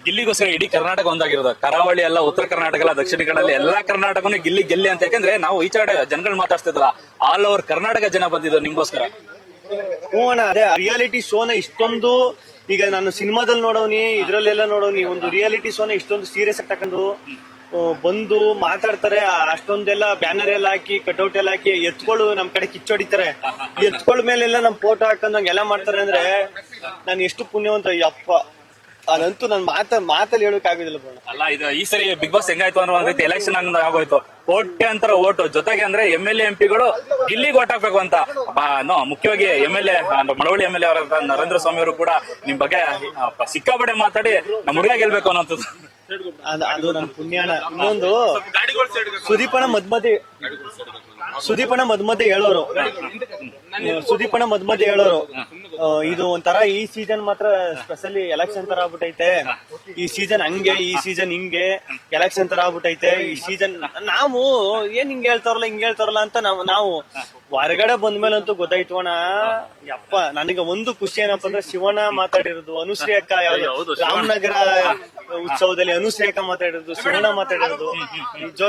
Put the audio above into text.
ಗಿಲ್ಲಿಗೋಸ್ಕರ ಇಡೀ ಕರ್ನಾಟಕ ಒಂದಾಗಿರೋದು. ಕರಾವಳಿ ಎಲ್ಲ, ಉತ್ತರ ಕರ್ನಾಟಕ ಎಲ್ಲ, ದಕ್ಷಿಣ ಕನ್ನಡ ಎಲ್ಲಾ ಕರ್ನಾಟಕನು ಗಿಲ್ಲಿ ಗೆಲ್ಲಿ ಅಂತ. ಯಾಕಂದ್ರೆ ನಾವು ಈಚೆ ಜನಗಳು ಮಾತಾಡ್ತಿದ್ರಲ್ಲ, ಆಲ್ ಓವರ್ ಕರ್ನಾಟಕ ಜನ ಬಂದಿದ್ದು ನಿಮ್ಗೋಸ್ಕರ. ಹ್ಞೂ ಅಣ್ಣ, ಅದೇ ರಿಯಾಲಿಟಿ ಶೋನ ಇಷ್ಟೊಂದು, ಈಗ ನಾನು ಸಿನಿಮಾದಲ್ಲಿ ನೋಡೋನಿ, ಇದ್ರಲ್ಲೆಲ್ಲ ನೋಡೋನಿ, ಒಂದು ರಿಯಾಲಿಟಿ ಶೋನ ಇಷ್ಟೊಂದು ಸೀರಿಯಸ್ ಆಗಿ ತಕೊಂಡು ಬಂದು ಮಾತಾಡ್ತಾರೆ. ಅಷ್ಟೊಂದೆಲ್ಲ ಬ್ಯಾನರ್ ಎಲ್ಲ ಹಾಕಿ, ಕಟ್ಔಟ್ ಎಲ್ಲ ಹಾಕಿ, ಎತ್ಕೊಳ್ಳು ನಮ್ ಕಡೆ ಕಿಚ್ಚೊಡಿತಾರೆ. ಎತ್ಕೊಳ್ಳ ಮೇಲೆಲ್ಲ ನಮ್ ಫೋಟೋ ಹಾಕೊಂಡಂಗೆಲ್ಲ ಮಾಡ್ತಾರೆ. ಅಂದ್ರೆ ನಾನು ಎಷ್ಟು ಪುಣ್ಯವಂತ ಯಪ್ಪ, ಅದಂತೂ ನನ್ ಮಾತಲ್ಲಿ ಹೇಳಕ್ ಆಗುದಿಲ್ಲ ಬಣ್ಣ. ಅಲ್ಲ, ಇದು ಈ ಸರಿ ಬಿಗ್ ಬಾಸ್ ಹೆಂಗಾಯ್ತು ಅನ್ನೋ ರೀತಿ ಎಲೆಕ್ಷನ್ ಆಗೋಯ್ತು. ಕೋಟ್ಯಾಂತರ ಓಟು, ಜೊತೆಗೆ ಅಂದ್ರೆ MLA MP ಗಳು ಗಿಲ್ಲಿಗೆ ಓಟ್ ಹಾಕ್ಬೇಕು ಅಂತ. ಮುಖ್ಯವಾಗಿ MLA ಮಳವಳ್ಳಿ MLA ಅವರ ನರೇಂದ್ರ ಸ್ವಾಮಿ ಅವರು ಕೂಡ ನಿಮ್ ಬಗ್ಗೆ ಸಿಕ್ಕಾಪಟ್ಟೆ ಮಾತಾಡಿ ನಮ್ಮ ಹುಡುಗ ಗೆಲ್ಬೇಕು ಅನ್ನೋಂಥದ್ದು. ಅದು ನಮ್ ಪುಣ್ಯನ. ಇನ್ನೊಂದು ಸುದೀಪನ ಮಧ್ಯ ಹೇಳೋರು, ಇದು ಒಂಥರ ಈ ಸೀಸನ್ ಮಾತ್ರ ಸ್ಪೆಷಲಿ ಎಲೆಕ್ಷನ್ ತರ ಆಗ್ಬಿಟ್ಟೈತೆ. ಈ ಸೀಸನ್ ಹಂಗೆ, ಈ ಸೀಸನ್ ಹಿಂಗೆ, ಎಲೆಕ್ಷನ್ ತರ ಆಗ್ಬಿಟ್ಟೈತೆ ಈ ಸೀಸನ್. ನಾವು ಏನ್ ಹಿಂಗ್ ಹೇಳ್ತಾರಲ್ಲ ಅಂತ ನಾವು ಹೊರಗಡೆ ಬಂದ್ಮೇಲಂತೂ ಗೊತ್ತಾಯ್ತು ಅಣ್ಣ. ಯಪ್ಪ, ನನಗೆ ಒಂದು ಖುಷಿ ಏನಪ್ಪ ಅಂದ್ರೆ ಶಿವಣ್ಣ ಮಾತಾಡಿರೋದು, ಅನುಶ್ರೀ ಅಕ್ಕ ರಾಮನಗರ ಉತ್ಸವದಲ್ಲಿ ಅನುಶ್ರೀ ಅಕ್ಕ ಮಾತಾಡಿರೋದು, ಶಿವಣ್ಣ ಮಾತಾಡಿರೋದು ನಿಜ